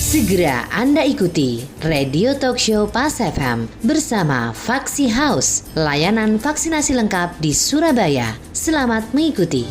Segera Anda ikuti Radio Talk Show Pas FM bersama Vaksi House, layanan vaksinasi lengkap di Surabaya. Selamat mengikuti.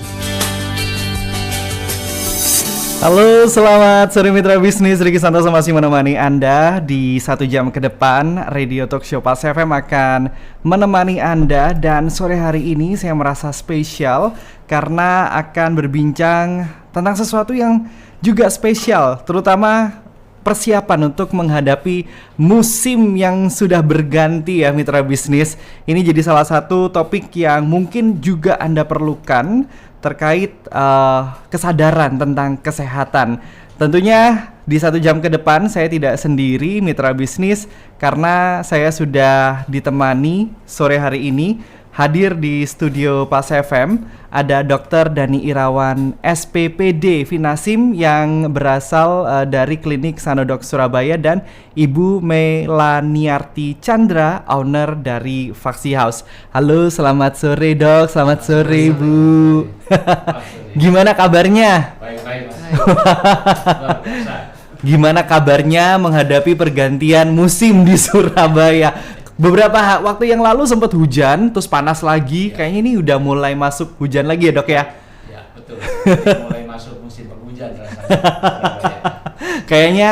Halo, selamat sore mitra bisnis. Riki Santoso masih menemani Anda di 1 jam ke depan. Radio Talk Show Pas FM akan menemani Anda, dan sore hari ini saya merasa spesial karena akan berbincang tentang sesuatu yang juga spesial, terutama persiapan untuk menghadapi musim yang sudah berganti ya mitra bisnis. Ini jadi salah satu topik yang mungkin juga Anda perlukan terkait kesadaran tentang kesehatan. Tentunya di 1 jam ke depan saya tidak sendiri mitra bisnis, karena saya sudah ditemani sore hari ini. Hadir di studio Pas FM ada Dr. Dani Irawan SPPD Finasim yang berasal dari Klinik Sanodoc Surabaya, dan Ibu Melaniarti Chandra, owner dari Vaksi House. Halo, selamat sore Dok, selamat sore Bu. Gimana kabarnya? Baik-baik Mas. Gimana kabarnya menghadapi pergantian musim di Surabaya? Beberapa waktu yang lalu sempat hujan, terus panas lagi. Ya. Kayaknya ini udah mulai masuk hujan lagi ya Dok ya? Ya betul. Mulai masuk musim penghujan rasanya. Kayaknya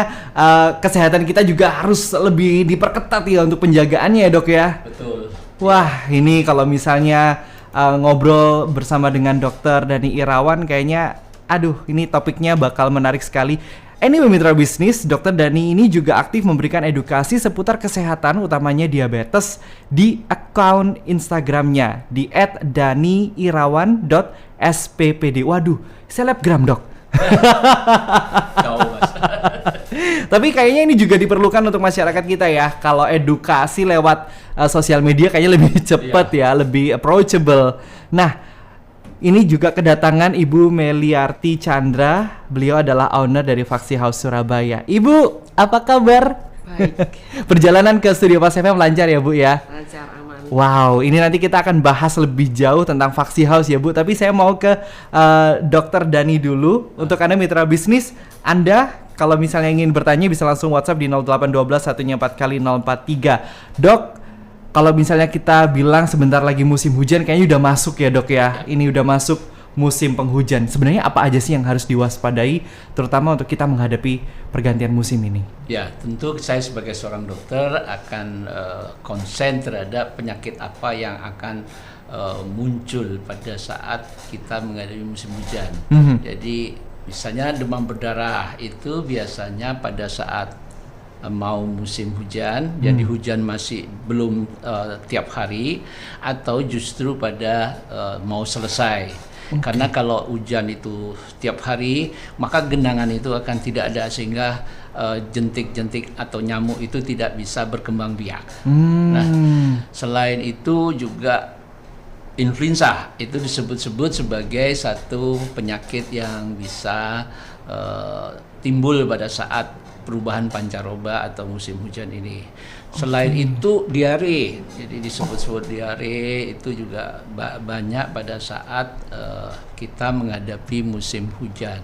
kesehatan kita juga harus lebih diperketat ya untuk penjagaannya ya Dok ya? Betul. Wah, ini kalau misalnya ngobrol bersama dengan Dr. Dani Irawan, kayaknya aduh ini topiknya bakal menarik sekali. Anyway mitra bisnis, Dr. Dani ini juga aktif memberikan edukasi seputar kesehatan, utamanya diabetes, di akun Instagramnya di @daniirawan.sppd. Waduh, selebgram Dok. Jauh Mas. Tapi kayaknya ini juga diperlukan untuk masyarakat kita ya. Kalau edukasi lewat sosial media kayaknya lebih cepat ya, lebih approachable. Nah, ini juga kedatangan Ibu Melaniarti Chandra. Beliau adalah owner dari Vaksi House Surabaya. Ibu, apa kabar? Baik. Perjalanan ke studio Pas FM lancar ya Bu ya? Lancar, aman. Wow, ini nanti kita akan bahas lebih jauh tentang Vaksi House ya Bu. Tapi saya mau ke Dr. Dani dulu. Untuk Anda mitra bisnis, Anda kalau misalnya ingin bertanya bisa langsung WhatsApp di 0812 144 kali 043. Dok, kalau misalnya kita bilang sebentar lagi musim hujan, kayaknya udah masuk ya Dok ya. Ini udah masuk musim penghujan. Sebenarnya apa aja sih yang harus diwaspadai, terutama untuk kita menghadapi pergantian musim ini? Ya, tentu saya sebagai seorang dokter akan konsen terhadap penyakit apa yang akan muncul pada saat kita menghadapi musim hujan. Jadi misalnya demam berdarah itu biasanya pada saat mau musim hujan, jadi hujan masih belum tiap hari, atau justru pada mau selesai. Karena kalau hujan itu tiap hari, maka genangan itu akan tidak ada, sehingga jentik-jentik atau nyamuk itu tidak bisa berkembang biak. Nah, selain itu juga influenza itu disebut-sebut sebagai satu penyakit yang bisa timbul pada saat perubahan pancaroba atau musim hujan ini. Selain itu diare, jadi disebut-sebut diare itu juga banyak pada saat kita menghadapi musim hujan.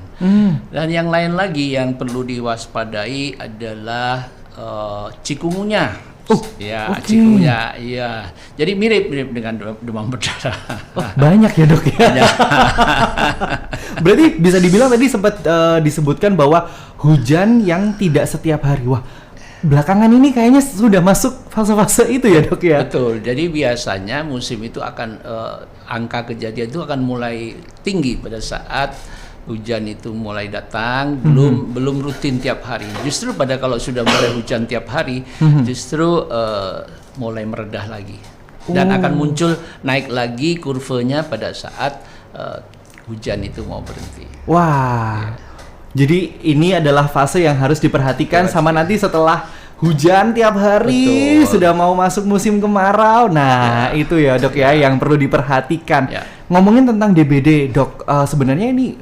Dan yang lain lagi yang perlu diwaspadai adalah cikungunya. Cikungunya, iya. Jadi mirip dengan demam berdarah. Banyak ya Dok ya. Berarti bisa dibilang tadi sempat disebutkan bahwa hujan yang tidak setiap hari. Wah, belakangan ini kayaknya sudah masuk fase-fase itu ya Dok ya. Betul. Jadi biasanya musim itu akan angka kejadian itu akan mulai tinggi pada saat hujan itu mulai datang, belum rutin tiap hari. Justru kalau sudah mulai hujan tiap hari, justru mulai meredah lagi. Dan akan muncul naik lagi kurvanya pada saat hujan itu mau berhenti. Wah. Jadi ini adalah fase yang harus diperhatikan sama nanti setelah hujan tiap hari. Betul. Sudah mau masuk musim kemarau. Nah, itu ya Dok ya yang perlu diperhatikan. Ngomongin tentang DBD, Dok, sebenarnya ini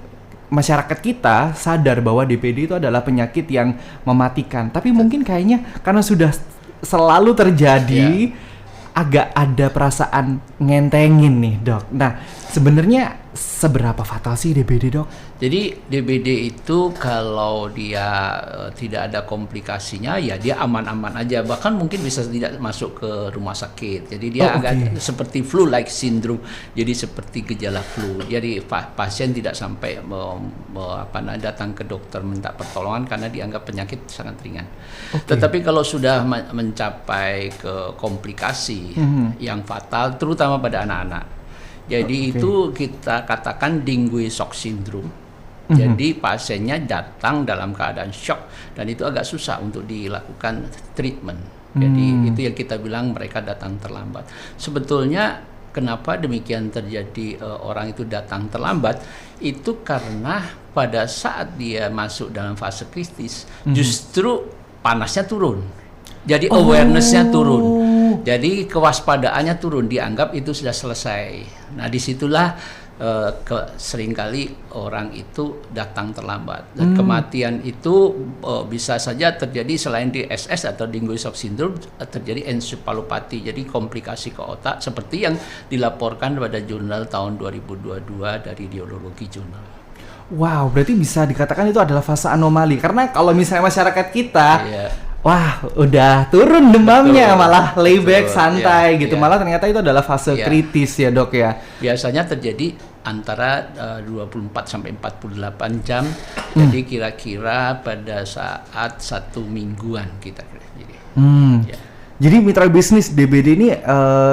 masyarakat kita sadar bahwa DBD itu adalah penyakit yang mematikan. Tapi mungkin kayaknya karena sudah selalu terjadi, agak ada perasaan ngentengin nih Dok. Nah, sebenarnya seberapa fatal sih DBD, Dok? Jadi DBD itu kalau dia tidak ada komplikasinya ya dia aman-aman aja, bahkan mungkin bisa tidak masuk ke rumah sakit. Jadi dia agak seperti flu-like syndrome, jadi seperti gejala flu. Jadi pasien tidak sampai datang ke dokter minta pertolongan karena dianggap penyakit sangat ringan. Tetapi kalau sudah mencapai ke komplikasi yang fatal, terutama pada anak-anak. Jadi itu kita katakan Dengue shock syndrome. Jadi pasiennya datang dalam keadaan shock dan itu agak susah untuk dilakukan treatment. Jadi itu yang kita bilang mereka datang terlambat. Sebetulnya kenapa demikian terjadi, orang itu datang terlambat itu karena pada saat dia masuk dalam fase kritis justru panasnya turun. Jadi awareness-nya turun. Jadi kewaspadaannya turun, dianggap itu sudah selesai. Nah disitulah seringkali orang itu datang terlambat. Dan kematian itu bisa saja terjadi selain di SS atau Dengue shock syndrome, terjadi encephalopati, jadi komplikasi ke otak seperti yang dilaporkan pada jurnal tahun 2022 dari Neurology Journal. Wow, berarti bisa dikatakan itu adalah fase anomali. Karena kalau misalnya masyarakat kita wah, udah turun demamnya, malah layback, santai gitu. Malah ternyata itu adalah fase kritis ya, Dok ya. Biasanya terjadi antara 24 sampai 48 jam. Jadi kira-kira pada saat 1 mingguan kita kira. Jadi mitra bisnis DBD ini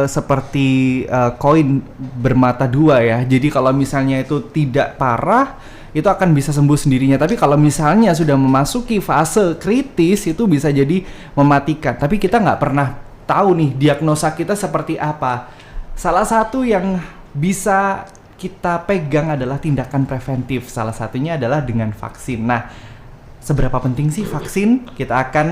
seperti koin bermata dua ya. Jadi kalau misalnya itu tidak parah, itu akan bisa sembuh sendirinya. Tapi kalau misalnya sudah memasuki fase kritis, itu bisa jadi mematikan. Tapi kita nggak pernah tahu nih diagnosa kita seperti apa. Salah satu yang bisa kita pegang adalah tindakan preventif. Salah satunya adalah dengan vaksin. Nah, seberapa penting sih vaksin? Kita akan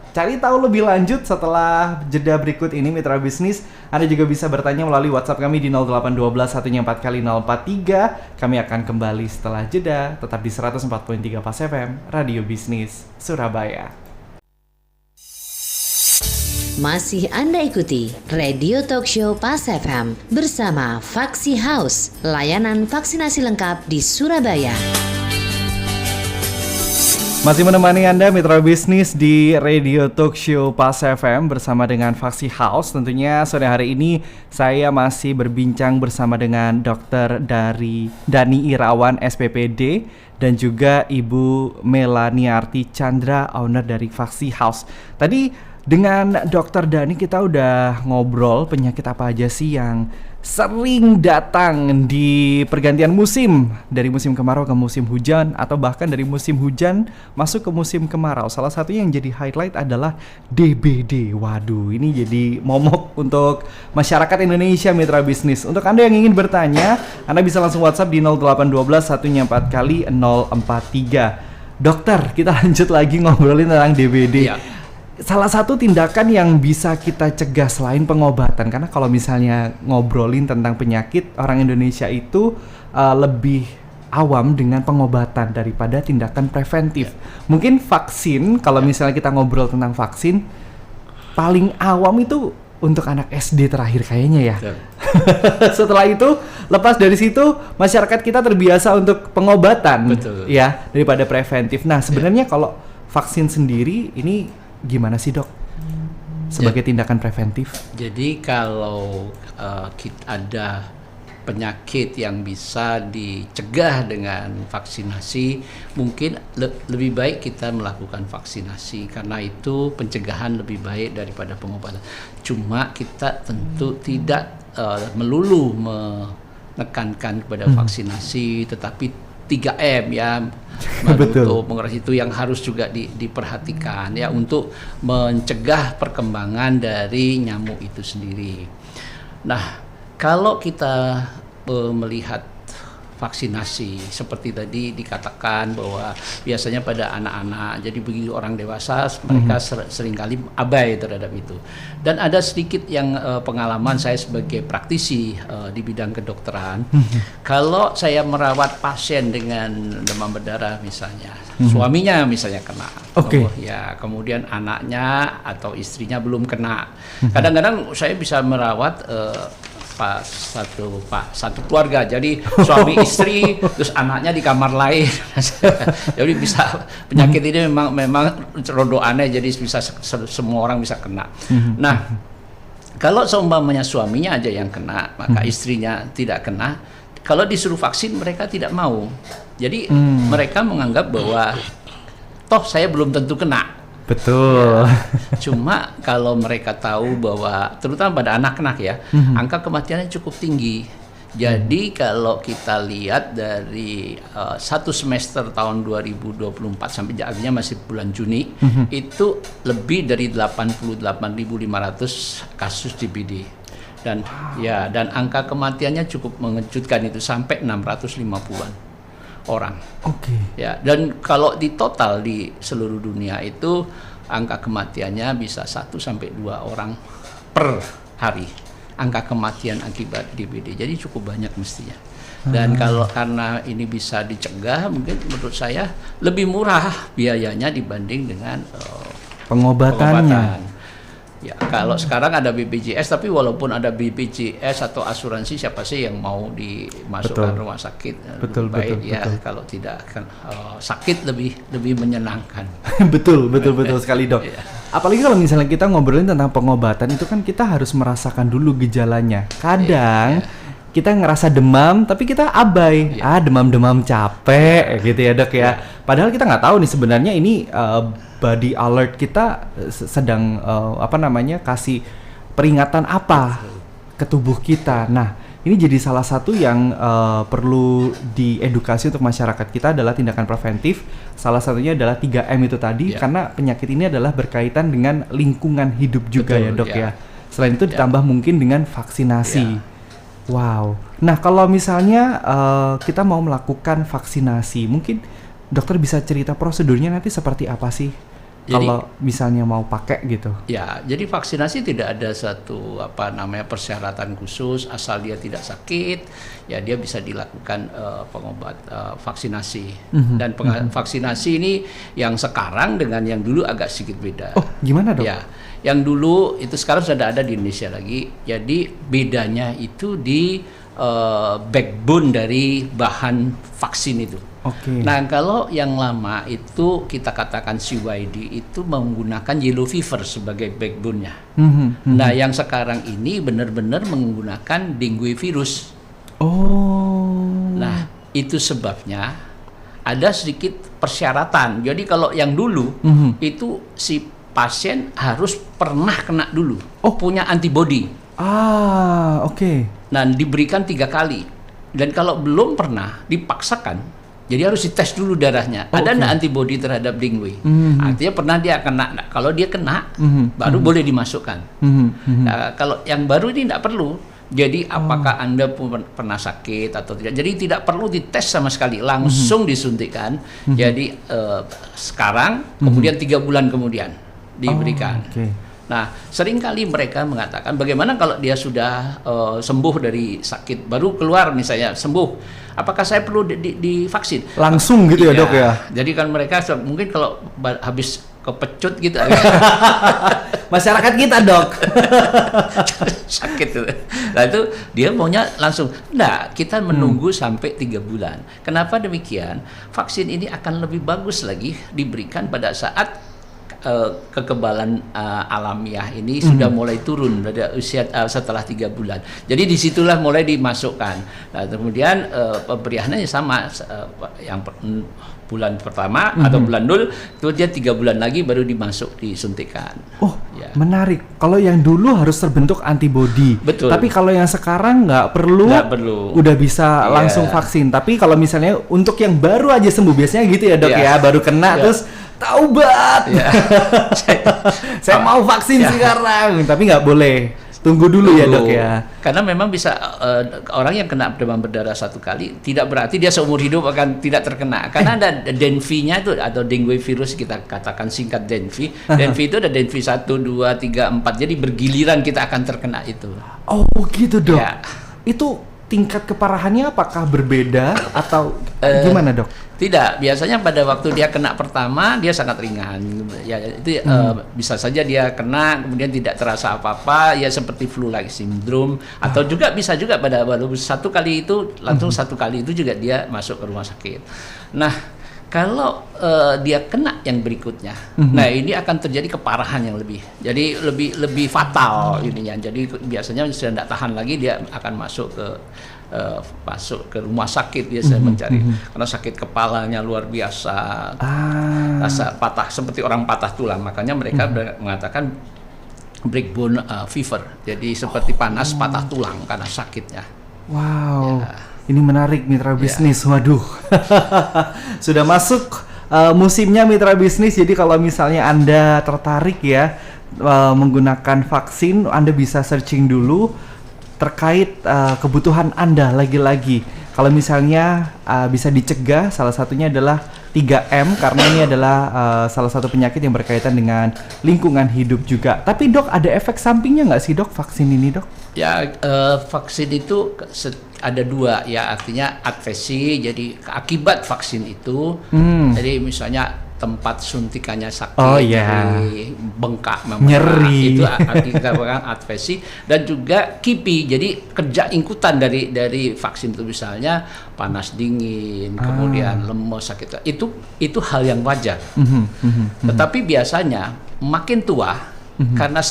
cari tahu lebih lanjut setelah jeda berikut ini, mitra bisnis. Anda juga bisa bertanya melalui WhatsApp kami di 0812 1 4 kali 043. Kami akan kembali setelah jeda, tetap di 104.3 Pas FM, Radio Bisnis Surabaya. Masih Anda ikuti Radio Talk Show Pas FM bersama Vaksi House, layanan vaksinasi lengkap di Surabaya. Masih menemani Anda mitra bisnis di Radio Talk Show Pas FM bersama dengan Vaksi House. Tentunya sore hari ini saya masih berbincang bersama dengan Dr. Dani Irawan SPPD dan juga Ibu Melaniarti Chandra, owner dari Vaksi House. Tadi dengan Dr. Dani kita udah ngobrol penyakit apa aja sih yang sering datang di pergantian musim, dari musim kemarau ke musim hujan atau bahkan dari musim hujan masuk ke musim kemarau. Salah satunya yang jadi highlight adalah DBD. Waduh, ini jadi momok untuk masyarakat Indonesia mitra bisnis. Untuk Anda yang ingin bertanya, Anda bisa langsung WhatsApp di 0812 1 4 kali 043. Dokter, kita lanjut lagi ngobrolin tentang DBD. Salah satu tindakan yang bisa kita cegah selain pengobatan, karena kalau misalnya ngobrolin tentang penyakit, orang Indonesia itu lebih awam dengan pengobatan daripada tindakan preventif. Mungkin vaksin, kalau misalnya kita ngobrol tentang vaksin, paling awam itu untuk anak SD terakhir kayaknya ya. Setelah itu, lepas dari situ masyarakat kita terbiasa untuk pengobatan, ya, daripada preventif. Nah, sebenarnya kalau vaksin sendiri ini gimana sih, Dok? Sebagai tindakan preventif. Jadi kalau ada penyakit yang bisa dicegah dengan vaksinasi, mungkin lebih baik kita melakukan vaksinasi karena itu pencegahan lebih baik daripada pengobatan. Cuma kita tentu tidak melulu menekankan kepada vaksinasi, tetapi 3M ya, untuk mengurangi itu yang harus juga diperhatikan ya untuk mencegah perkembangan dari nyamuk itu sendiri. Nah, kalau kita melihat vaksinasi seperti tadi dikatakan bahwa biasanya pada anak-anak, jadi begitu orang dewasa mereka seringkali abai terhadap itu. Dan ada sedikit yang pengalaman saya sebagai praktisi di bidang kedokteran. Kalau saya merawat pasien dengan demam berdarah misalnya, suaminya misalnya kena, ya kemudian anaknya atau istrinya belum kena. Kadang-kadang saya bisa merawat satu keluarga. Jadi suami istri terus anaknya di kamar lain. Jadi bisa penyakit ini memang rodo aneh, jadi bisa semua orang bisa kena. Nah, kalau seumpamanya suaminya aja yang kena, maka istrinya tidak kena. Kalau disuruh vaksin mereka tidak mau. Jadi mereka menganggap bahwa toh saya belum tentu kena. Betul. Ya, cuma kalau mereka tahu bahwa terutama pada anak-anak ya, angka kematiannya cukup tinggi. Jadi kalau kita lihat dari satu semester tahun 2024 sampai akhirnya masih bulan Juni, itu lebih dari 88.500 kasus DBD. Dan dan angka kematiannya cukup mengejutkan, itu sampai 650-an orang. Oke. Ya, dan kalau di total di seluruh dunia itu angka kematiannya bisa 1 sampai 2 orang per hari. Angka kematian akibat DBD. Jadi cukup banyak mestinya. Dan kalau karena ini bisa dicegah, mungkin menurut saya lebih murah biayanya dibanding dengan pengobatannya. Ya, kalau sekarang ada BPJS, tapi walaupun ada BPJS atau asuransi, siapa sih yang mau dimasukkan rumah sakit? Betul. Kalau tidak kan sakit lebih menyenangkan. betul sekali, Dok. Yeah. Apalagi kalau misalnya kita ngobrolin tentang pengobatan, itu kan kita harus merasakan dulu gejalanya. Kadang kita ngerasa demam tapi kita abai, demam capek gitu ya, Dok ya. Padahal kita nggak tahu nih sebenarnya ini body alert kita sedang kasih peringatan apa ke tubuh kita. Nah, ini jadi salah satu yang perlu diedukasi untuk masyarakat kita adalah tindakan preventif. Salah satunya adalah 3M itu tadi, karena penyakit ini adalah berkaitan dengan lingkungan hidup juga. Betul, ya, Dok ya. Selain itu ditambah mungkin dengan vaksinasi. Wow. Nah, kalau misalnya kita mau melakukan vaksinasi, mungkin dokter bisa cerita prosedurnya nanti seperti apa sih? Kalau misalnya mau pakai gitu. Ya, jadi vaksinasi tidak ada satu persyaratan khusus, asal dia tidak sakit, ya dia bisa dilakukan vaksinasi. Dan vaksinasi ini yang sekarang dengan yang dulu agak sedikit beda. Oh, gimana, Dok? Ya, yang dulu itu sekarang sudah ada di Indonesia lagi. Jadi bedanya itu di backbone dari bahan vaksin itu. Oke. Nah, kalau yang lama itu kita katakan CYD itu menggunakan yellow fever sebagai backbone-nya. Nah, yang sekarang ini benar-benar menggunakan dengue virus. Oh. Nah, itu sebabnya ada sedikit persyaratan. Jadi kalau yang dulu itu si pasien harus pernah kena dulu, punya antibody. Oke. Nah, diberikan 3 kali. Dan kalau belum pernah, dipaksakan. Jadi harus dites dulu darahnya. Ada nggak antibody terhadap dengue? Artinya pernah dia kena. Nah, kalau dia kena, baru boleh dimasukkan. Nah, kalau yang baru ini tidak perlu. Jadi apakah Anda pernah sakit atau tidak? Jadi tidak perlu dites sama sekali, langsung disuntikkan. Jadi sekarang, kemudian 3 bulan kemudian diberikan. Nah, seringkali mereka mengatakan, bagaimana kalau dia sudah sembuh dari sakit, baru keluar misalnya sembuh, apakah saya perlu divaksin? Langsung gitu ya, Dok ya? Jadi kan mereka mungkin kalau habis kepecut gitu. Masyarakat kita, Dok. Sakit itu. Nah, itu dia maunya langsung. Nah, kita menunggu sampai 3 bulan. Kenapa demikian? Vaksin ini akan lebih bagus lagi diberikan pada saat kekebalan alamiah ini sudah mulai turun pada usia setelah 3 bulan. Jadi disitulah mulai dimasukkan. Nah, kemudian pemberiannya sama, yang bulan pertama atau bulan 0 itu dia 3 bulan lagi baru disuntikan. Menarik. Kalau yang dulu harus terbentuk antibody. Betul. Tapi kalau yang sekarang nggak perlu. Udah bisa langsung vaksin. Tapi kalau misalnya untuk yang baru aja sembuh, biasanya gitu ya, Dok ya, baru kena terus taubat. Saya mau vaksin sekarang, tapi nggak boleh. Tunggu dulu ya, Dok ya. Karena memang bisa orang yang kena demam berdarah 1 kali tidak berarti dia seumur hidup akan tidak terkena. Karena ada dengue-nya itu atau dengue virus, kita katakan singkat dengue. Dengue itu ada dengue 1, 2, 3, 4. Jadi bergiliran kita akan terkena itu. Oh, gitu, Dok. Ya. Itu tingkat keparahannya apakah berbeda atau gimana dok? Tidak, biasanya pada waktu dia kena pertama dia sangat ringan. Ya itu bisa saja dia kena kemudian tidak terasa apa-apa, ya seperti flu-like syndrome atau juga bisa juga pada baru satu kali itu langsung satu kali itu juga dia masuk ke rumah sakit. Nah, kalau dia kena yang berikutnya, nah ini akan terjadi keparahan yang jadi lebih fatal ininya. Jadi biasanya sudah tidak tahan lagi dia akan masuk ke rumah sakit biasanya mencari karena sakit kepalanya luar biasa, rasa patah seperti orang patah tulang. Makanya mereka mengatakan breakbone fever, jadi seperti panas patah tulang karena sakitnya. Wow. Ya. Ini menarik mitra bisnis, waduh. Sudah masuk musimnya mitra bisnis, jadi kalau misalnya Anda tertarik ya menggunakan vaksin, Anda bisa searching dulu terkait kebutuhan Anda lagi-lagi. Kalau misalnya bisa dicegah, salah satunya adalah 3M karena ini adalah salah satu penyakit yang berkaitan dengan lingkungan hidup juga. Tapi dok, ada efek sampingnya nggak sih dok vaksin ini dok? Ya, vaksin itu ada dua ya, artinya advesi, jadi akibat vaksin itu, jadi misalnya tempat suntikannya sakit, jadi bengkak, nyeri, itu kita bilang advesi, dan juga kipi, jadi kerja ingkutan dari vaksin itu, misalnya panas dingin, kemudian lemes, sakit, itu hal yang wajar. Tetapi biasanya makin tua, karena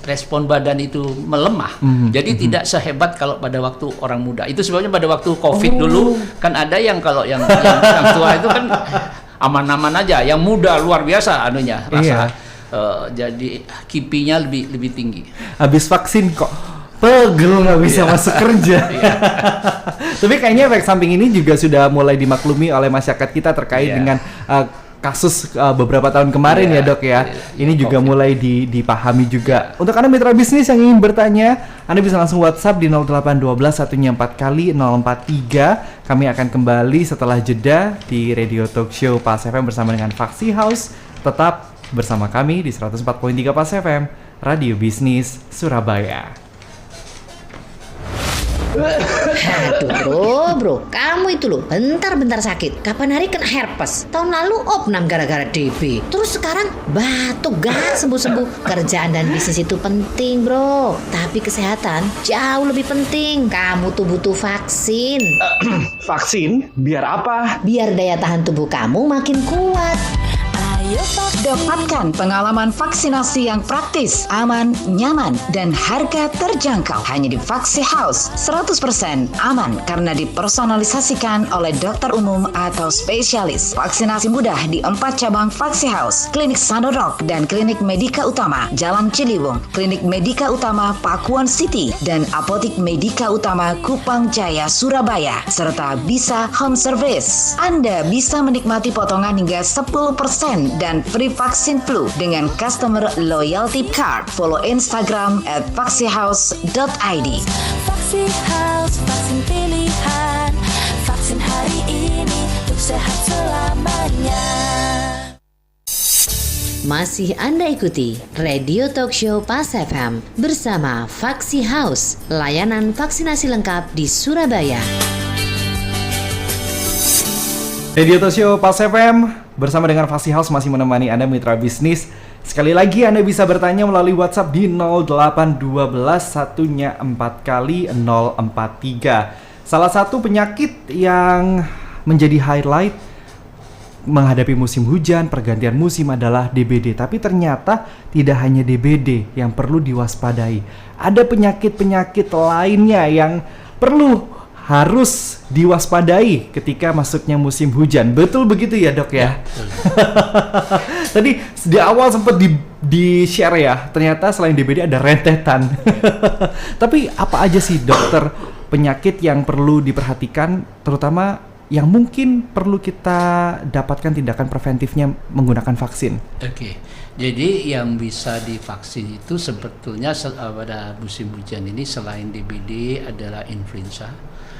respon badan itu melemah, jadi tidak sehebat kalau pada waktu orang muda. Itu sebabnya pada waktu COVID dulu kan ada yang kalau yang tua itu kan aman-aman aja, yang muda luar biasa anunya rasa, jadi kipinya lebih tinggi. Habis vaksin kok pegel nggak bisa masuk kerja. Tapi kayaknya efek samping ini juga sudah mulai dimaklumi oleh masyarakat kita terkait dengan kasus beberapa tahun kemarin ya dok ya. Ini juga mulai dipahami juga. Untuk Anda mitra bisnis yang ingin bertanya, Anda bisa langsung WhatsApp di 0812 1nya 4 kali 043. Kami akan kembali setelah jeda di Radio Talk Show Pas FM bersama dengan Faksi House. Tetap bersama kami di 104.3 Pas FM, Radio Bisnis Surabaya. Aduh bro, kamu itu loh bentar-bentar sakit. Kapan hari kena herpes, tahun lalu opnam gara-gara DB, terus sekarang batuk gak sembuh-sembuh. Kerjaan dan bisnis itu penting bro, tapi kesehatan jauh lebih penting. Kamu tuh butuh vaksin. Vaksin? Biar apa? Biar daya tahan tubuh kamu makin kuat. Ayo dapatkan pengalaman vaksinasi yang praktis, aman, nyaman, dan harga terjangkau hanya di Faksi House. 100% aman karena dipersonalisasikan oleh dokter umum atau spesialis. Vaksinasi mudah di 4 cabang Faksi House, Klinik Sanodok dan Klinik Medika Utama, Jalan Ciliwung, Klinik Medika Utama Pakuan City, dan Apotik Medika Utama Kupang Jaya, Surabaya, serta bisa home service. Anda bisa menikmati potongan hingga 10% dan free vaksin flu dengan customer loyalty card. Follow Instagram @faksihouse.id. Faksi House, vaksin pilihan. Vaksin hari ini untuk sehat selamanya. Masih Anda ikuti Radio Talk Show Pas FM bersama Faksi House, layanan vaksinasi lengkap di Surabaya. Radio Talk Show Pas FM bersama dengan Faksi House masih menemani Anda mitra bisnis. Sekali lagi Anda bisa bertanya melalui WhatsApp di 0812 1nya 4 kali 043. Salah satu penyakit yang menjadi highlight menghadapi musim hujan, pergantian musim adalah DBD. Tapi ternyata tidak hanya DBD yang perlu diwaspadai. Ada penyakit-penyakit lainnya yang harus diwaspadai ketika masuknya musim hujan. Betul begitu ya dok ya? Tadi di awal sempat di-share ya, ternyata selain DBD ada rentetan. Tapi apa aja sih dokter penyakit yang perlu diperhatikan, terutama yang mungkin perlu kita dapatkan tindakan preventifnya menggunakan vaksin? Oke. Jadi yang bisa divaksin itu sebetulnya pada musim hujan ini selain DBD adalah influenza,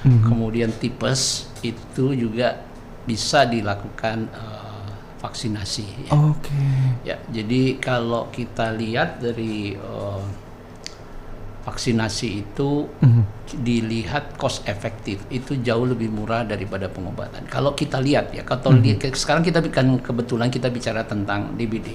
kemudian tipes, itu juga bisa dilakukan vaksinasi. Ya. Ya, jadi kalau kita lihat dari vaksinasi itu dilihat cost efektif itu jauh lebih murah daripada pengobatan. Kalau kita lihat ya, sekarang kita kan kebetulan kita bicara tentang DBD.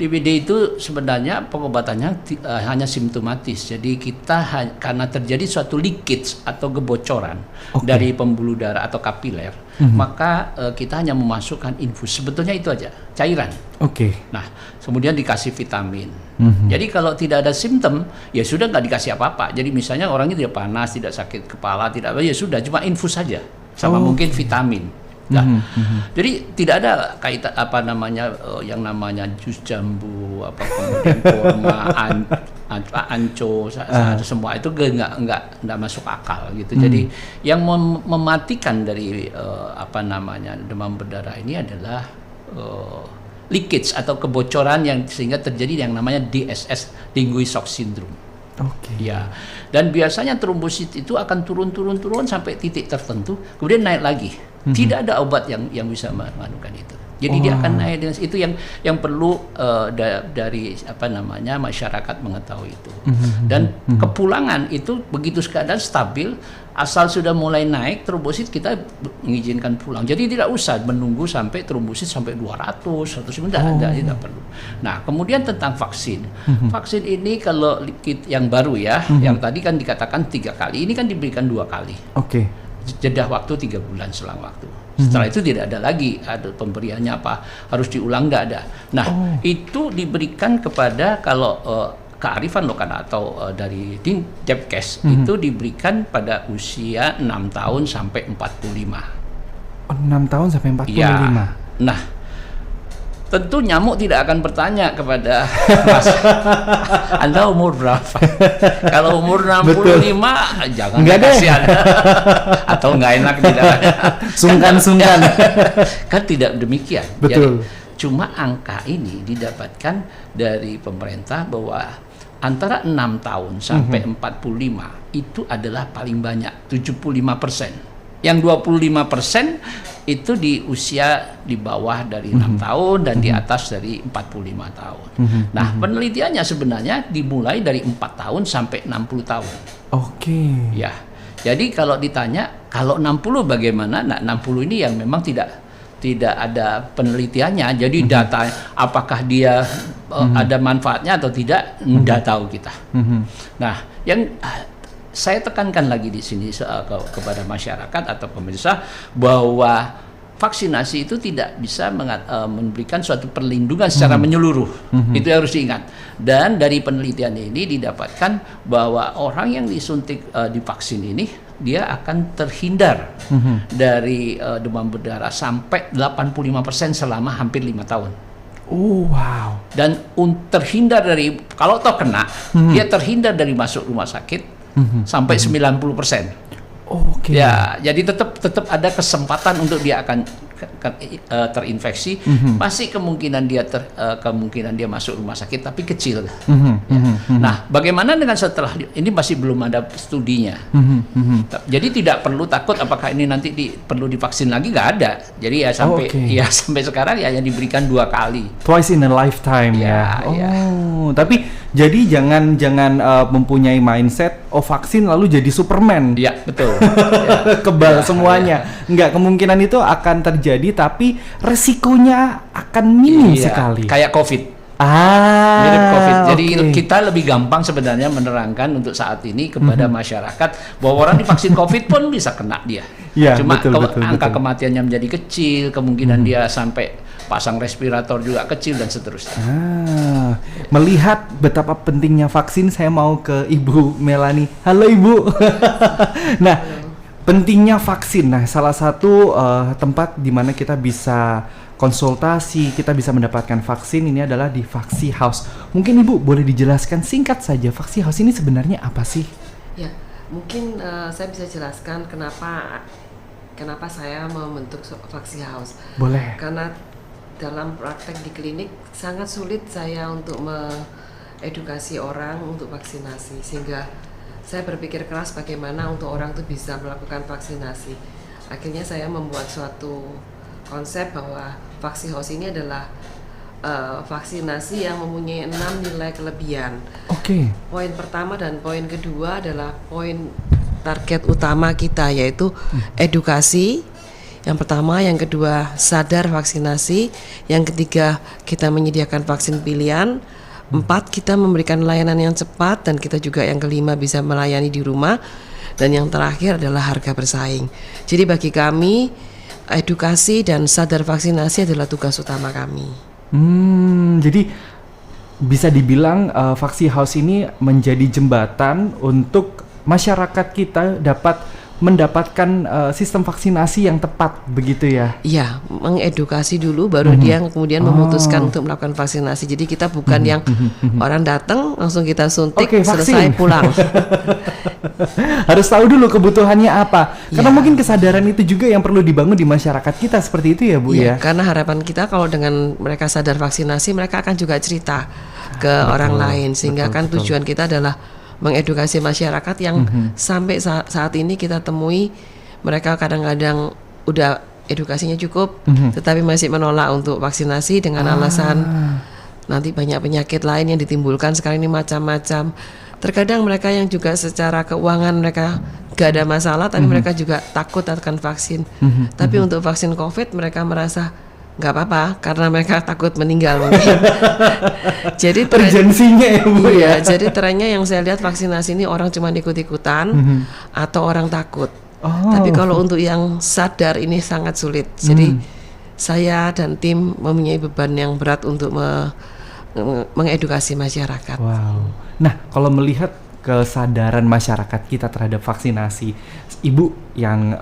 DBD itu sebenarnya pengobatannya hanya simptomatis. Jadi kita karena terjadi suatu leakage atau kebocoran dari pembuluh darah atau kapiler, maka kita hanya memasukkan infus. Sebetulnya itu aja, cairan. Nah, kemudian dikasih vitamin. Jadi kalau tidak ada simptom, ya sudah nggak dikasih apa-apa. Jadi misalnya orangnya tidak panas, tidak sakit kepala, tidak apa, ya sudah cuma infus saja, sama mungkin vitamin. Nah, jadi tidak ada kaitan yang namanya jus jambu, kemudian kurma, anco, semua itu nggak masuk akal gitu. Jadi yang mematikan dari demam berdarah ini adalah leakage atau kebocoran yang sehingga terjadi yang namanya DSS, dengue shock syndrome. Ya, dan biasanya trombosit itu akan turun sampai titik tertentu, kemudian naik lagi. Tidak ada obat yang bisa menganukan itu. Jadi dia akan naik dengan itu yang perlu dari masyarakat mengetahui itu. Dan kepulangan itu begitu keadaan stabil, asal sudah mulai naik trombosit kita mengizinkan pulang. Jadi tidak usah menunggu sampai trombosit sampai 200 atau tidak perlu. Nah, kemudian tentang vaksin. Vaksin ini kalau yang baru ya, yang tadi kan dikatakan 3 kali, ini kan diberikan 2 kali. Jeda waktu 3 bulan selang waktu. Setelah itu tidak ada lagi ada pemberiannya harus diulang, nggak ada. Nah, itu diberikan kepada kalau kearifan lokal atau dari Depkes itu diberikan pada usia 6 tahun sampai 45. 6 tahun sampai 45. Ya. Nah, tentu nyamuk tidak akan bertanya kepada Mas, Anda umur berapa? Kalau umur 65, jangan kasih Anda. Atau nggak enak tidak ada. Sungkan. Kan tidak demikian. Betul. Jadi, cuma angka ini didapatkan dari pemerintah bahwa antara 6 tahun sampai 45 itu adalah paling banyak, 75%. Yang 25% itu di usia di bawah dari 6 tahun dan di atas dari 45 tahun. Nah, penelitiannya sebenarnya dimulai dari 4 tahun sampai 60 tahun. Ya. Jadi kalau ditanya kalau 60 bagaimana? Nah, 60 ini yang memang tidak ada penelitiannya. Jadi data apakah dia ada manfaatnya atau tidak, tidak tahu kita. Nah, yang saya tekankan lagi di sini kepada masyarakat atau pemirsa bahwa vaksinasi itu tidak bisa memberikan suatu perlindungan secara menyeluruh. Itu harus diingat. Dan dari penelitian ini didapatkan bahwa orang yang disuntik divaksin ini dia akan terhindar dari demam berdarah sampai 85% selama hampir 5 tahun. Dan terhindar dari kalau toh kena, dia terhindar dari masuk rumah sakit sampai 90%. Ya, jadi tetap ada kesempatan untuk dia akan terinfeksi. Masih kemungkinan dia masuk rumah sakit, tapi kecil. Nah, bagaimana dengan setelah ini masih belum ada studinya. Jadi tidak perlu takut apakah ini nanti perlu divaksin lagi, nggak ada. Jadi sampai sekarang ya diberikan 2 kali. Twice in a lifetime ya. Tapi jadi jangan mempunyai mindset vaksin lalu jadi Superman. Iya, betul. Kebal semuanya. Enggak, kemungkinan itu akan terjadi tapi resikonya akan minim sekali. Kayak COVID. Mirip COVID. Jadi kita lebih gampang sebenarnya menerangkan untuk saat ini kepada masyarakat bahwa orang divaksin COVID pun bisa kena dia. Cuma angka kematiannya menjadi kecil, kemungkinan dia sampai pasang respirator juga kecil dan seterusnya. Melihat betapa pentingnya vaksin, saya mau ke Ibu Melani. Halo Ibu. Nah, pentingnya vaksin. Nah, salah satu tempat di mana kita bisa konsultasi, kita bisa mendapatkan vaksin ini adalah di Vaksi House. Mungkin Ibu boleh dijelaskan singkat saja, Vaksi House ini sebenarnya apa sih? Ya, mungkin saya bisa jelaskan kenapa saya membentuk Vaksi House. Boleh. Karena dalam praktek di klinik sangat sulit saya untuk mengedukasi orang untuk vaksinasi, sehingga saya berpikir keras bagaimana untuk orang itu bisa melakukan vaksinasi. Akhirnya saya membuat suatu konsep bahwa Vaksi House ini adalah vaksinasi yang mempunyai 6 nilai kelebihan. Oke. Poin pertama dan poin kedua adalah poin target utama kita, yaitu edukasi. Yang pertama, yang kedua sadar vaksinasi, yang ketiga kita menyediakan vaksin pilihan, 4 kita memberikan layanan yang cepat, dan kita juga yang kelima bisa melayani di rumah, dan yang terakhir adalah harga bersaing. Jadi bagi kami edukasi dan sadar vaksinasi adalah tugas utama kami. Jadi bisa dibilang Vaksi House ini menjadi jembatan untuk masyarakat kita dapat mendapatkan sistem vaksinasi yang tepat, begitu ya? Iya, mengedukasi dulu baru dia kemudian memutuskan untuk melakukan vaksinasi. Jadi kita bukan yang orang datang langsung kita suntik, selesai pulang. Harus tahu dulu kebutuhannya apa. Karena mungkin kesadaran itu juga yang perlu dibangun di masyarakat kita, seperti itu ya Bu ya? Karena harapan kita kalau dengan mereka sadar vaksinasi, mereka akan juga cerita ke orang lain. Sehingga tujuan kita adalah mengedukasi masyarakat yang sampai saat ini kita temui mereka kadang-kadang udah edukasinya cukup, tetapi masih menolak untuk vaksinasi dengan alasan nanti banyak penyakit lain yang ditimbulkan sekarang ini macam-macam. Terkadang mereka yang juga secara keuangan mereka gak ada masalah, tapi mereka juga takut akan vaksin. Tapi untuk vaksin COVID mereka merasa nggak apa-apa karena mereka takut meninggal mungkin. Jadi urgensinya ya Bu ya. Jadi trennya yang saya lihat vaksinasi ini orang cuma ikut-ikutan atau orang takut. Tapi kalau untuk yang sadar ini sangat sulit. Jadi saya dan tim mempunyai beban yang berat untuk mengedukasi masyarakat. Wow. Nah, kalau melihat kesadaran masyarakat kita terhadap vaksinasi, Ibu yang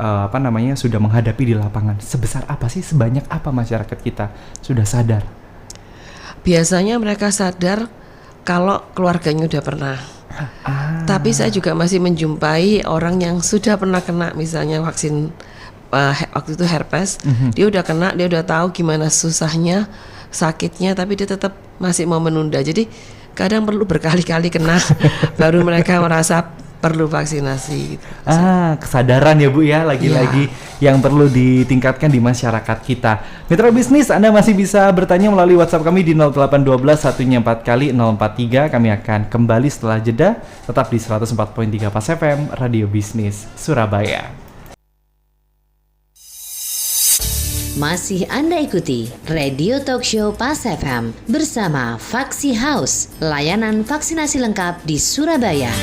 sudah menghadapi di lapangan, sebesar apa sih, sebanyak apa masyarakat kita sudah sadar? Biasanya mereka sadar kalau keluarganya udah pernah. Tapi saya juga masih menjumpai orang yang sudah pernah kena misalnya vaksin waktu itu herpes, dia udah kena, dia udah tahu gimana susahnya, sakitnya, tapi dia tetap masih mau menunda. Jadi kadang perlu berkali-kali kena baru mereka merasa perlu vaksinasi gitu. Kesadaran ya Bu ya, lagi-lagi yang perlu ditingkatkan di masyarakat kita. Mitra bisnis, Anda masih bisa bertanya melalui WhatsApp kami di 0812 satunya 4 kali 043. Kami akan kembali setelah jeda, tetap di 104.3 Pas FM, Radio Bisnis Surabaya. Masih Anda ikuti Radio Talk Show Pas FM bersama Vaksi House, layanan vaksinasi lengkap di Surabaya.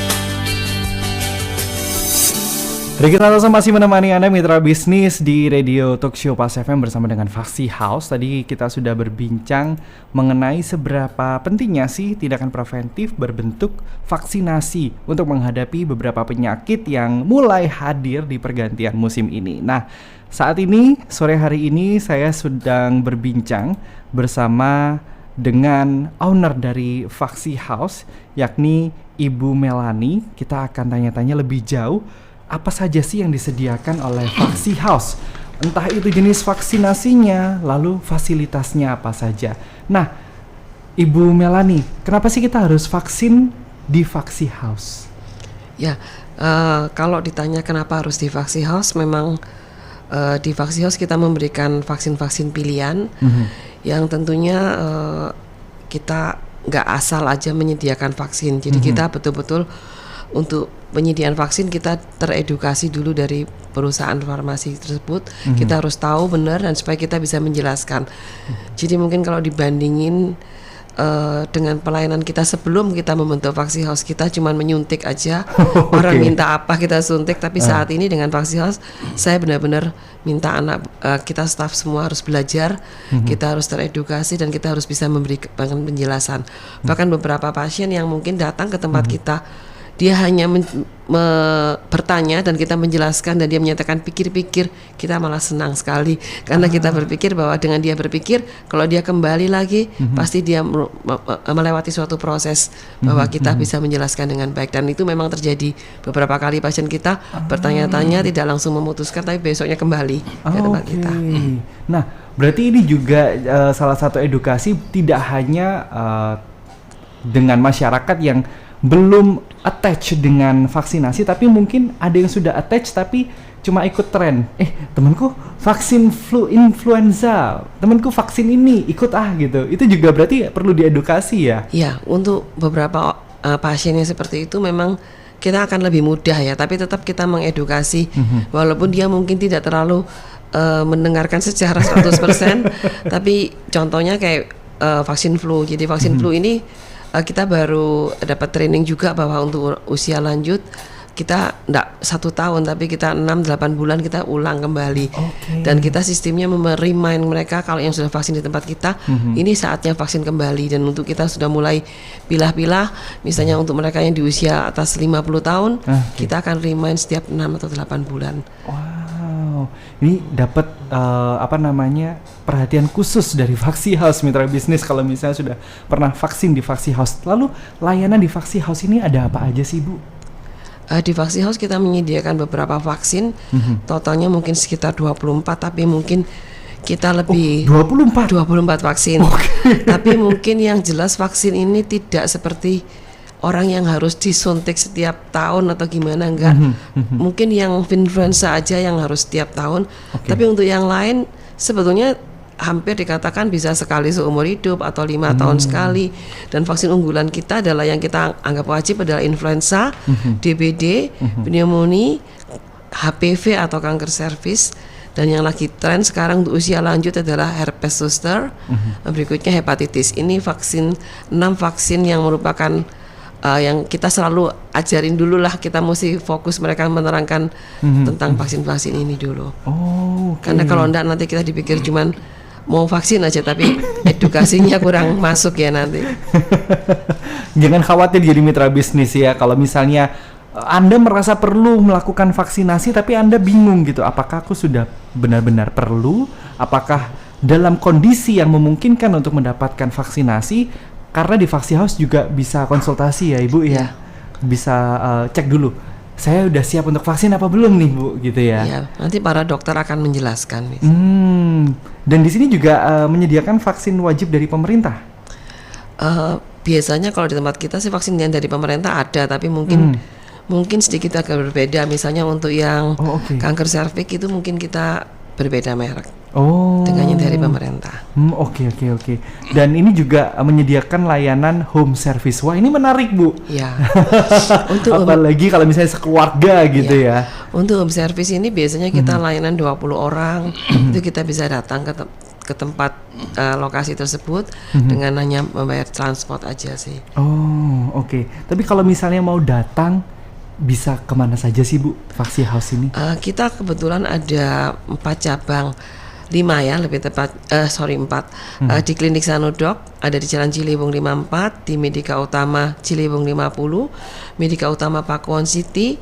Riki Santoso masih menemani Anda mitra bisnis di Radio Talk Show Pas FM bersama dengan Vaksi House. Tadi kita sudah berbincang mengenai seberapa pentingnya sih tindakan preventif berbentuk vaksinasi untuk menghadapi beberapa penyakit yang mulai hadir di pergantian musim ini. Nah, saat ini, sore hari ini saya sedang berbincang bersama dengan owner dari Vaksi House, yakni Ibu Melani. Kita akan tanya-tanya lebih jauh, apa saja sih yang disediakan oleh Vaksi House? Entah itu jenis vaksinasinya, lalu fasilitasnya apa saja. Nah, Ibu Melani, kenapa sih kita harus vaksin di Vaksi House? Ya, kalau ditanya kenapa harus di Vaksi House, memang di Vaksi House kita memberikan vaksin-vaksin pilihan yang tentunya kita nggak asal aja menyediakan vaksin. Jadi kita betul-betul untuk penyediaan vaksin kita teredukasi dulu dari perusahaan farmasi tersebut. Kita harus tahu benar dan supaya kita bisa menjelaskan. Jadi mungkin kalau dibandingin dengan pelayanan kita sebelum kita membentuk Vaksi House, kita cuma menyuntik aja. Orang minta apa kita suntik. Tapi saat ini dengan Vaksi House saya benar-benar minta kita staff semua harus belajar, kita harus teredukasi dan kita harus bisa memberikan penjelasan. Bahkan beberapa pasien yang mungkin datang ke tempat kita, dia hanya bertanya dan kita menjelaskan dan dia menyatakan pikir-pikir, kita malah senang sekali karena kita berpikir bahwa dengan dia berpikir kalau dia kembali lagi pasti dia melewati suatu proses bahwa kita bisa menjelaskan dengan baik. Dan itu memang terjadi beberapa kali pasien kita bertanya-tanya tidak langsung memutuskan tapi besoknya kembali ke tempat kita. Nah, berarti ini juga salah satu edukasi tidak hanya dengan masyarakat yang belum attach dengan vaksinasi, tapi mungkin ada yang sudah attach tapi cuma ikut tren. Temanku vaksin flu influenza, temanku vaksin ini, ikut gitu. Itu juga berarti perlu diedukasi ya? Ya, untuk beberapa pasien yang seperti itu memang kita akan lebih mudah ya, tapi tetap kita mengedukasi walaupun dia mungkin tidak terlalu mendengarkan secara 100%, tapi contohnya kayak vaksin flu. Jadi vaksin flu ini kita baru dapat training juga bahwa untuk usia lanjut kita enggak 1 tahun tapi kita 6-8 bulan kita ulang kembali. Dan kita sistemnya remind mereka kalau yang sudah vaksin di tempat kita ini saatnya vaksin kembali. Dan untuk kita sudah mulai pilah-pilah, misalnya untuk mereka yang di usia atas 50 tahun kita akan remind setiap 6 atau 8 bulan. Wow, ini dapat perhatian khusus dari Vaksi House Mitra Bisnis kalau misalnya sudah pernah vaksin di Vaksi House. Lalu layanan di Vaksi House ini ada apa aja sih Bu? Di Vaksi House kita menyediakan beberapa vaksin, totalnya mungkin sekitar 24, tapi mungkin kita lebih 24 vaksin. Tapi mungkin yang jelas vaksin ini tidak seperti orang yang harus disuntik setiap tahun atau gimana, enggak. Mungkin yang influenza aja yang harus setiap tahun. Tapi untuk yang lain sebetulnya hampir dikatakan bisa sekali seumur hidup atau 5 tahun sekali. Dan vaksin unggulan kita adalah yang kita anggap wajib adalah influenza, DBD, pneumonia, HPV atau kanker serviks. Dan yang lagi tren sekarang untuk usia lanjut adalah herpes zoster, berikutnya hepatitis. Ini 6 vaksin yang merupakan yang kita selalu ajarin dulu lah, kita mesti fokus mereka menerangkan tentang vaksin-vaksin ini dulu. Karena kalau enggak nanti kita dipikir cuman mau vaksin aja tapi edukasinya kurang masuk ya nanti. Jangan khawatir jadi mitra bisnis ya, kalau misalnya Anda merasa perlu melakukan vaksinasi tapi Anda bingung gitu, apakah aku sudah benar-benar perlu, apakah dalam kondisi yang memungkinkan untuk mendapatkan vaksinasi. Karena di Vaksi House juga bisa konsultasi ya Ibu ya. Bisa cek dulu, saya udah siap untuk vaksin apa belum nih Bu gitu ya. Iya, nanti para dokter akan menjelaskan. Dan di sini juga menyediakan vaksin wajib dari pemerintah. Biasanya kalau di tempat kita sih vaksin yang dari pemerintah ada, tapi mungkin sedikit agak berbeda. Misalnya untuk yang kanker serviks itu mungkin kita berbeda merek. Dengan yang dari pemerintah. Oke. Dan ini juga menyediakan layanan home service. Wah, ini menarik Bu. Ya. Apalagi kalau misalnya sekeluarga gitu ya. Untuk home service ini biasanya kita layanan 20 orang. Itu kita bisa datang ke tempat lokasi tersebut dengan hanya membayar transport aja sih. Tapi kalau misalnya mau datang, bisa kemana saja sih Bu Vaksi House ini? Kita kebetulan ada 4 cabang, 5 ya lebih tepat, 4 di Klinik Sanodok, ada di Jalan Ciliwung 54, di Medika Utama Ciliwung 50, Medika Utama Pakuwon City,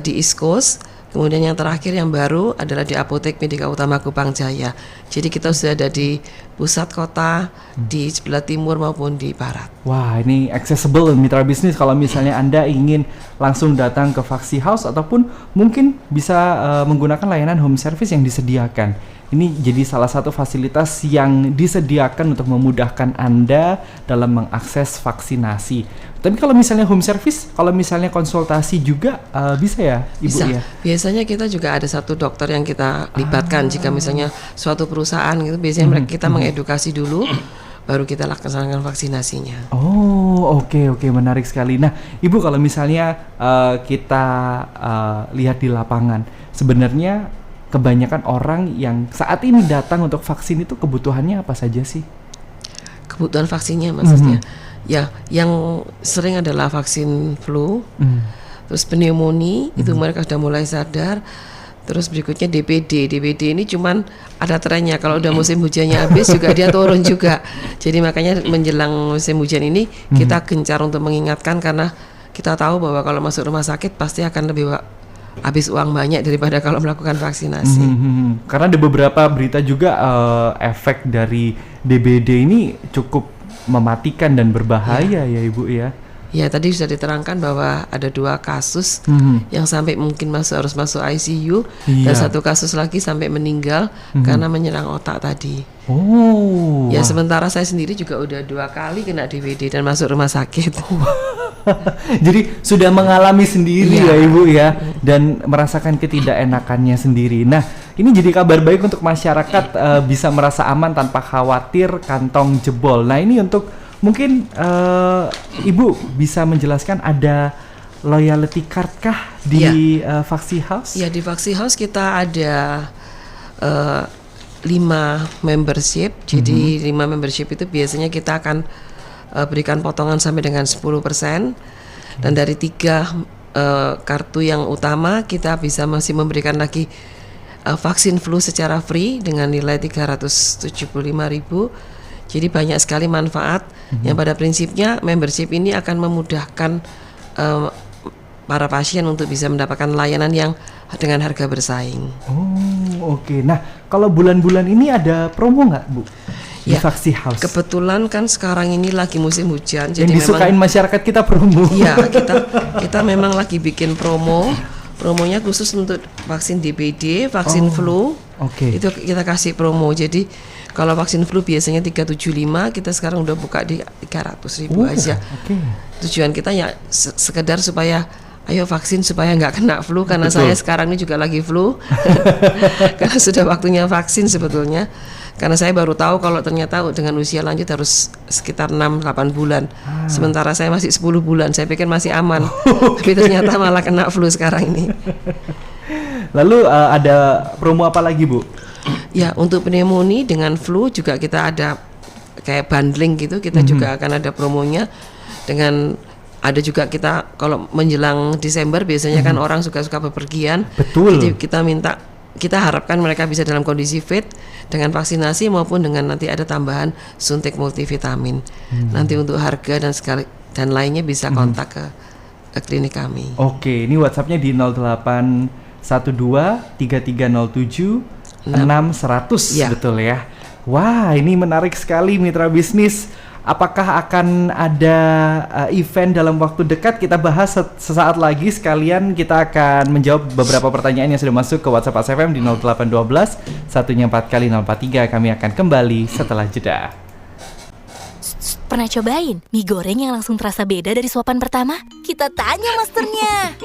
di East Coast. Kemudian yang terakhir yang baru adalah di Apotek Medika Utama Kupang Jaya. Jadi kita sudah ada di pusat kota, di sebelah timur maupun di barat. Wah, ini accessible mitra bisnis kalau misalnya Anda ingin langsung datang ke Vaksi House ataupun mungkin bisa menggunakan layanan home service yang disediakan. Ini jadi salah satu fasilitas yang disediakan untuk memudahkan Anda dalam mengakses vaksinasi. Tapi kalau misalnya home service, kalau misalnya konsultasi juga bisa ya Ibu bisa. Ya? Biasanya kita juga ada satu dokter yang kita libatkan jika misalnya suatu perusahaan gitu, biasanya kita mengedukasi dulu baru kita laksanakan vaksinasinya. Oke, menarik sekali. Nah, Ibu kalau misalnya kita lihat di lapangan, sebenarnya kebanyakan orang yang saat ini datang untuk vaksin itu kebutuhannya apa saja sih? Kebutuhan vaksinnya maksudnya? Ya, yang sering adalah vaksin flu, terus pneumonia, itu mereka sudah mulai sadar. Terus berikutnya DBD ini cuman ada trennya, kalau udah musim hujannya habis juga dia turun juga. Jadi makanya menjelang musim hujan ini kita gencar untuk mengingatkan, karena kita tahu bahwa kalau masuk rumah sakit pasti akan lebih habis uang banyak daripada kalau melakukan vaksinasi. Karena ada beberapa berita juga efek dari DBD ini cukup mematikan dan berbahaya ya Ibu ya. Ya, tadi sudah diterangkan bahwa ada 2 kasus yang sampai mungkin harus masuk ICU, dan 1 kasus lagi sampai meninggal karena menyerang otak tadi. Oh. Ya, sementara saya sendiri juga udah 2 kali kena DBD dan masuk rumah sakit. Jadi sudah mengalami sendiri ya Ibu ya, dan merasakan ketidakenakannya sendiri. Nah, ini jadi kabar baik untuk masyarakat, bisa merasa aman tanpa khawatir kantong jebol. Nah, ini untuk mungkin Ibu bisa menjelaskan ada loyalty card kah di Vaksi House? Ya, di Vaksi House kita ada 5 membership. Jadi 5 membership itu biasanya kita akan berikan potongan sampai dengan 10%. Dan dari 3 kartu yang utama kita bisa masih memberikan lagi vaksin flu secara free dengan nilai 375.000. Jadi banyak sekali manfaat yang pada prinsipnya membership ini akan memudahkan para pasien untuk bisa mendapatkan layanan yang dengan harga bersaing. Oh, oke. Nah, kalau bulan-bulan ini ada promo nggak, Bu? Di Vaksi House. Kebetulan kan sekarang ini lagi musim hujan, jadi yang disukain masyarakat kita promo. Iya, kita memang lagi bikin promo. Promonya khusus untuk vaksin DBD, vaksin flu. Oke. Itu kita kasih promo. Jadi kalau vaksin flu biasanya 375, kita sekarang udah buka di 300.000 aja. Tujuan kita ya sekedar supaya ayo vaksin supaya nggak kena flu, karena saya sekarang ini juga lagi flu. Karena sudah waktunya vaksin sebetulnya. Karena saya baru tahu kalau ternyata dengan usia lanjut harus sekitar 6-8 bulan. Sementara saya masih 10 bulan, saya pikir masih aman. Tapi ternyata malah kena flu sekarang ini. Lalu ada promo apa lagi, Bu? Ya, untuk pneumonia dengan flu juga kita ada kayak bundling gitu. Kita juga akan ada promonya. Dengan ada juga kita kalau menjelang Desember biasanya kan orang suka-suka bepergian. Betul. Jadi kita harapkan mereka bisa dalam kondisi fit dengan vaksinasi maupun dengan nanti ada tambahan suntik multivitamin. Nanti untuk harga dan lainnya bisa kontak ke klinik kami. Oke, ini WhatsApp-nya di 0812 3307 6100 Ya. Betul ya. Wah, ini menarik sekali mitra bisnis. Apakah akan ada event dalam waktu dekat? Kita bahas sesaat lagi. Sekalian kita akan menjawab beberapa pertanyaan yang sudah masuk ke WhatsApp ASFM di 0812 1nya 4 kali 043. Kami akan kembali setelah jeda. Pernah cobain mie goreng yang langsung terasa beda dari suapan pertama? Kita tanya masternya.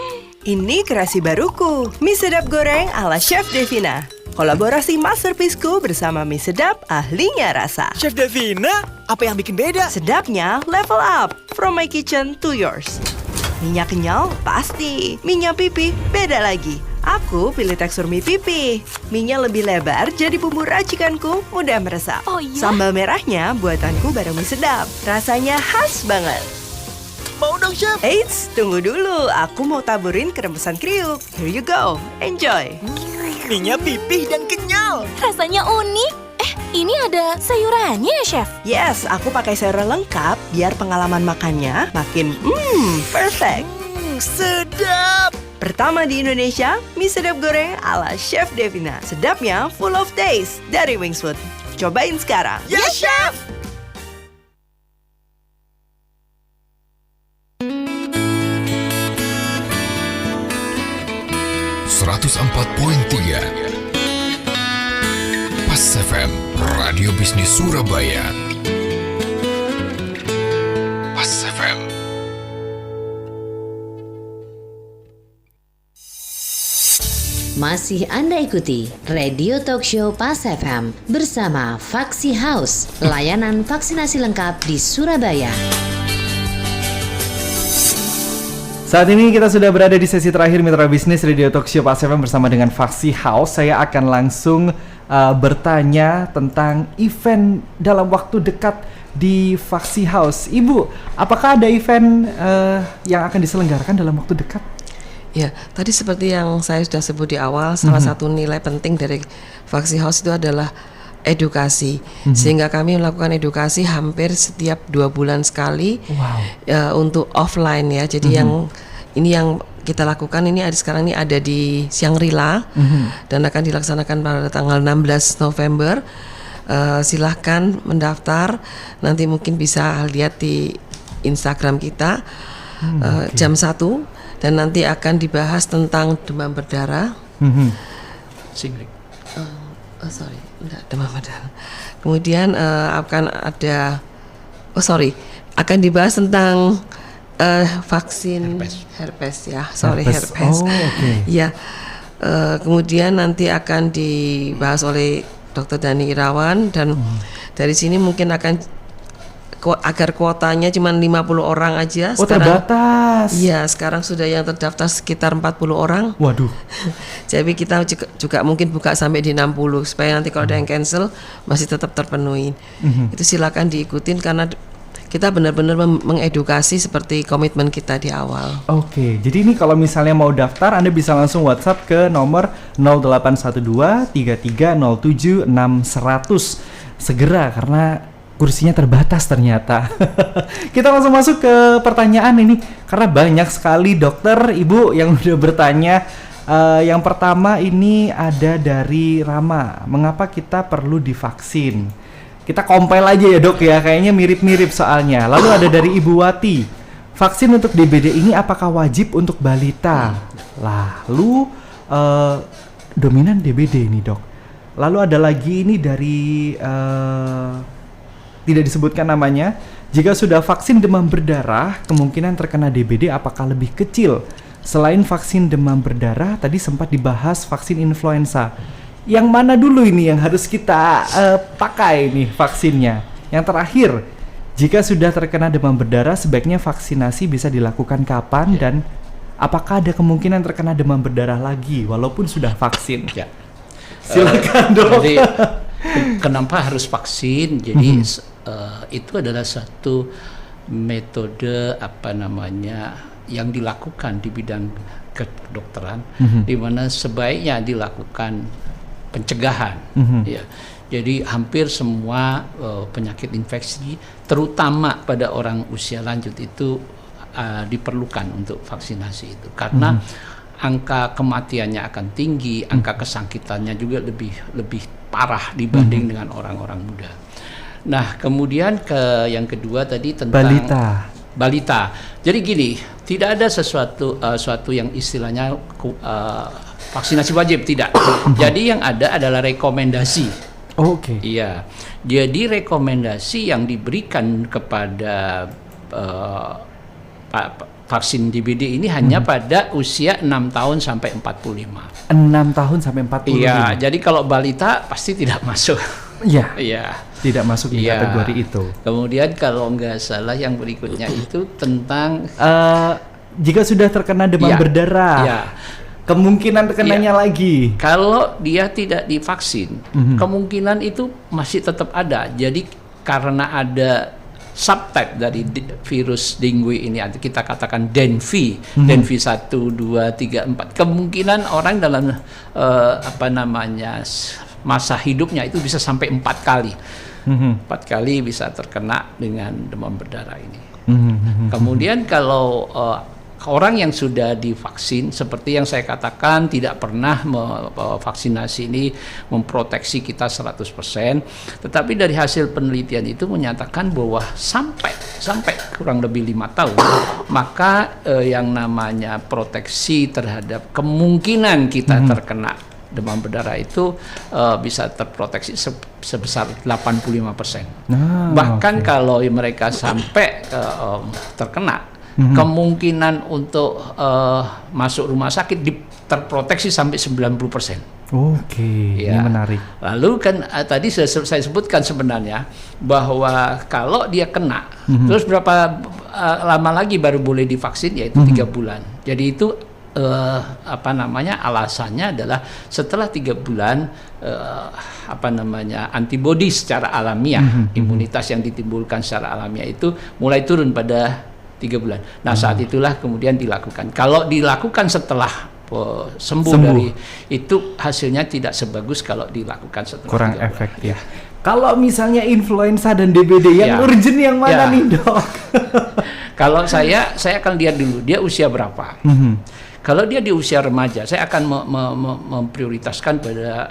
Ini kreasi baruku, mie sedap goreng ala Chef Devina. Kolaborasi masterpieceku bersama mie sedap ahlinya rasa. Chef Devina, apa yang bikin beda? Sedapnya level up, from my kitchen to yours. Minyak kenyal? Pasti. Minyak pipi? Beda lagi. Aku pilih tekstur mie pipi. Minyak lebih lebar, jadi bumbu racikanku mudah meresap. Oh iya? Sambal merahnya buatanku bareng mie sedap. Rasanya khas banget. Mau dong, Chef. Eits, tunggu dulu. Aku mau taburin keremesan kriuk. Here you go. Enjoy. Minyak pipih dan kenyal. Rasanya unik. Ini ada sayurannya ya, Chef? Yes, aku pakai sayuran lengkap biar pengalaman makannya makin perfect. Sedap. Pertama di Indonesia, mie sedap goreng ala Chef Devina. Sedapnya full of taste dari Wingswood. Cobain sekarang. Yes, Chef. Pas FM, Radio Bisnis Surabaya. Pas FM. Masih Anda ikuti Radio Talk Show Pas FM bersama Vaksi House, layanan vaksinasi lengkap di Surabaya. Saat ini kita sudah berada di sesi terakhir Mitra Bisnis Radio Talk Show Pas FM bersama dengan Vaksi House. Saya akan langsung bertanya tentang event dalam waktu dekat di Vaksi House. Ibu, apakah ada event yang akan diselenggarakan dalam waktu dekat? Ya, tadi seperti yang saya sudah sebut di awal, salah satu nilai penting dari Vaksi House itu adalah edukasi. Sehingga kami melakukan edukasi hampir setiap 2 bulan sekali. Untuk offline ya. Jadi yang kita lakukan ini sekarang ini ada di Shangri-La dan akan dilaksanakan pada tanggal 16 November. Silahkan mendaftar, nanti mungkin bisa lihat di Instagram kita. jam 1 dan nanti akan dibahas tentang demam berdarah. Singrik. Enggak demam berdarah. Kemudian akan ada akan dibahas tentang vaksin herpes ya. Herpes. Oh, okay. Ya. Kemudian nanti akan dibahas oleh Dr. Dani Irawan dan dari sini mungkin akan agar kuotanya cuma 50 orang aja. Sekarang, terbatas. Iya, sekarang sudah yang terdaftar sekitar 40 orang. Waduh. Jadi kita juga mungkin buka sampai di 60 supaya nanti kalau ada yang cancel masih tetap terpenuhi. Itu silakan diikutin karena kita benar-benar mengedukasi seperti komitmen kita di awal. Oke, jadi ini kalau misalnya mau daftar, Anda bisa langsung WhatsApp ke nomor 0812 3307 6100. Segera karena kursinya terbatas ternyata. Kita langsung masuk ke pertanyaan ini karena banyak sekali dokter, ibu yang udah bertanya. Yang pertama ini ada dari Rama. Mengapa kita perlu divaksin? Kita compile aja ya dok ya, kayaknya mirip-mirip soalnya. Lalu ada dari Ibu Wati, vaksin untuk DBD ini apakah wajib untuk balita? Lalu dominan DBD ini dok. Lalu ada lagi ini dari tidak disebutkan namanya. Jika sudah vaksin demam berdarah, kemungkinan terkena DBD apakah lebih kecil? Selain vaksin demam berdarah, tadi sempat dibahas vaksin influenza. Yang mana dulu ini yang harus kita pakai nih vaksinnya? Yang terakhir, jika sudah terkena demam berdarah, sebaiknya vaksinasi bisa dilakukan kapan dan apakah ada kemungkinan terkena demam berdarah lagi walaupun sudah vaksin? Ya. Silakan dok. Jadi kenapa harus vaksin? Jadi itu adalah satu metode yang dilakukan di bidang kedokteran, di mana sebaiknya dilakukan pencegahan. Ya. Jadi hampir semua penyakit infeksi, terutama pada orang usia lanjut itu diperlukan untuk vaksinasi itu karena angka kematiannya akan tinggi, angka kesakitannya juga lebih parah dibanding dengan orang-orang muda. Nah, kemudian yang kedua tadi tentang balita. Jadi gini, tidak ada suatu yang istilahnya vaksinasi wajib, tidak. Jadi yang ada adalah rekomendasi. Oke. Iya. Jadi rekomendasi yang diberikan kepada vaksin DBD ini hanya pada usia 6 tahun sampai 45. 6 tahun sampai 45. Iya, jadi kalau balita pasti tidak masuk. Iya. Iya. Tidak masuk di kategori itu. Kemudian kalau nggak salah yang berikutnya itu tentang jika sudah terkena demam berdarah. Iya. Kemungkinan terkenanya lagi. Kalau dia tidak divaksin, kemungkinan itu masih tetap ada. Jadi karena ada subtype dari virus dengue ini, kita katakan denvi 1, 2, 3, 4. Kemungkinan orang dalam masa hidupnya itu bisa sampai 4 kali. 4 kali bisa terkena dengan demam berdarah ini. Kemudian kalau orang yang sudah divaksin, seperti yang saya katakan, tidak pernah vaksinasi ini memproteksi kita 100%, tetapi dari hasil penelitian itu menyatakan bahwa sampai kurang lebih 5 tahun, maka yang namanya proteksi terhadap kemungkinan kita terkena demam berdarah itu bisa terproteksi sebesar 85%. Bahkan kalau mereka sampai terkena, kemungkinan untuk masuk rumah sakit terproteksi sampai 90%. Oke, ini menarik. Lalu kan tadi saya sebutkan sebenarnya bahwa kalau dia kena, terus berapa lama lagi baru boleh divaksin, yaitu 3 bulan. Jadi itu alasannya adalah setelah 3 bulan antibodi secara alamiah, imunitas yang ditimbulkan secara alamiah itu mulai turun pada 3 bulan. Nah, saat itulah kemudian dilakukan. Kalau dilakukan setelah sembuh dari itu, hasilnya tidak sebagus kalau dilakukan setelah kurang 3 bulan. efektif. Kalau misalnya influenza dan DBD yang urgent yang mana nih dok? Kalau saya akan lihat dulu dia usia berapa. Kalau dia di usia remaja, saya akan memprioritaskan pada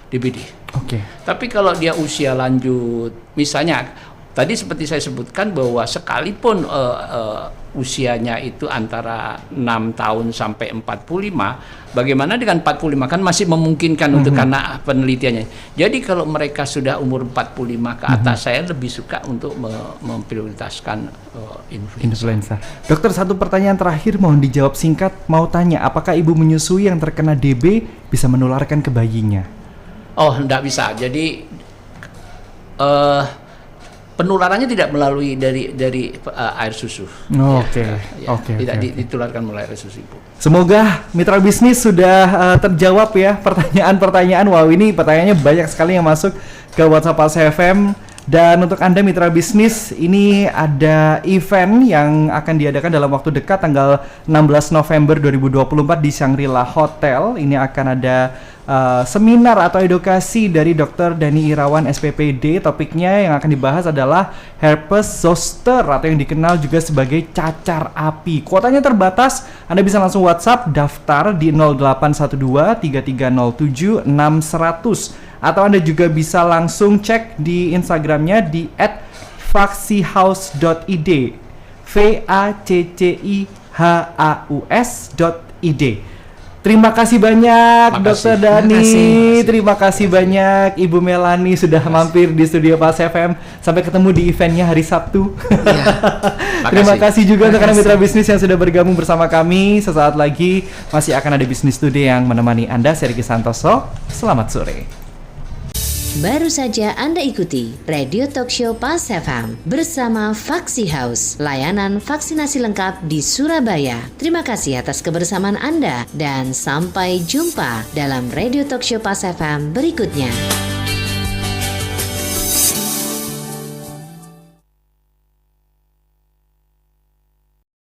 DBD. Oke. Tapi kalau dia usia lanjut, misalnya tadi seperti saya sebutkan bahwa sekalipun usianya itu antara 6 tahun sampai 45, bagaimana dengan 45 kan masih memungkinkan untuk karena penelitiannya. Jadi kalau mereka sudah umur 45 ke atas, saya lebih suka untuk memprioritaskan influenza. Dokter, satu pertanyaan terakhir mohon dijawab singkat. Mau tanya, apakah ibu menyusui yang terkena DB bisa menularkan ke bayinya? Oh, enggak bisa. Jadi penularannya tidak melalui dari air susu. Oke. Tidak ditularkan melalui air susu ibu. Semoga mitra bisnis sudah terjawab ya pertanyaan-pertanyaan. Wow, ini pertanyaannya banyak sekali yang masuk ke WhatsApp Pulse FM. Dan untuk Anda mitra bisnis, ini ada event yang akan diadakan dalam waktu dekat tanggal 16 November 2024 di Shangri-La Hotel. Ini akan ada seminar atau edukasi dari Dr. Dani Irawan SPPD. Topiknya yang akan dibahas adalah herpes zoster atau yang dikenal juga sebagai cacar api. Kuotanya terbatas, Anda bisa langsung WhatsApp daftar di 0812 3307 6100 atau Anda juga bisa langsung cek di Instagramnya di @vaccihouse.id VACCIHAUS.id. Terima kasih banyak Dr. Dani. Terima kasih banyak Ibu Melani sudah mampir di studio Pulse FM. Sampai ketemu di eventnya hari Sabtu. Terima kasih juga untuk Anda mitra bisnis yang sudah bergabung bersama kami. Sesaat lagi masih akan ada Business Today yang menemani Anda. Saya Riki Santoso. Selamat sore. Baru saja Anda ikuti Radio Talk Show Pulse FM bersama Vaksi House, layanan vaksinasi lengkap di Surabaya. Terima kasih atas kebersamaan Anda dan sampai jumpa dalam Radio Talk Show Pulse FM berikutnya.